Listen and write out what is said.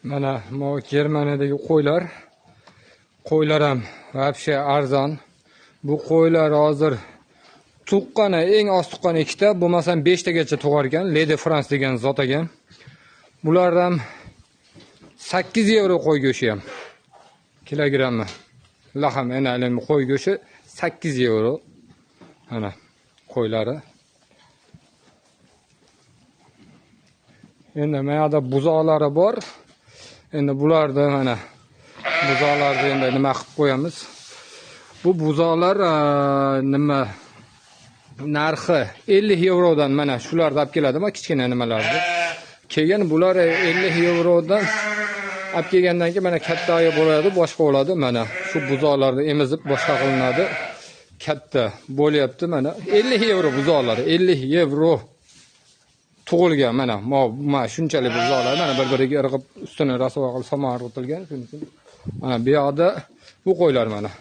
Mana bu Germaniyadagi qo'ylar. Qo'ylar ham вообще arzon. Bu qo'ylar hozir tuqqani eng oz tuqqani 2 ta, bo'lmasam 5 tagacha tug'ar ekan. Lady France degan zot ekan. Bular ham 8 euro qo'y go'shi ham. Kilogrammi. Laham enalim qo'y go'shi 8 euro. Mana qo'ylari. Endi mana yoqda buzoqlari bor. Endi bularni mana buzoqlarni endi nima qilib qo'yamiz? Bu buzoqlar nima narxi 50 yevrodan mana shularni olib keladi, mana kichkina nimalarni. Keyin bular 50 yevrodan olib kelgandan keyin mana katta oyi bo'ladi, boshqa bo'ladi. Mana shu buzoqlarni emizib boshqa qilinadi. Katta bo'lyapti mana 50 yevro buzoqlari, 50 yevro. Tug'ilgan mana shunchalik buzoqlar mana bir-biriga irg'ib ustini rasvo qilib somon irg'itilgan. Shuning uchun mana bu yoqda bu qo'ylar mana.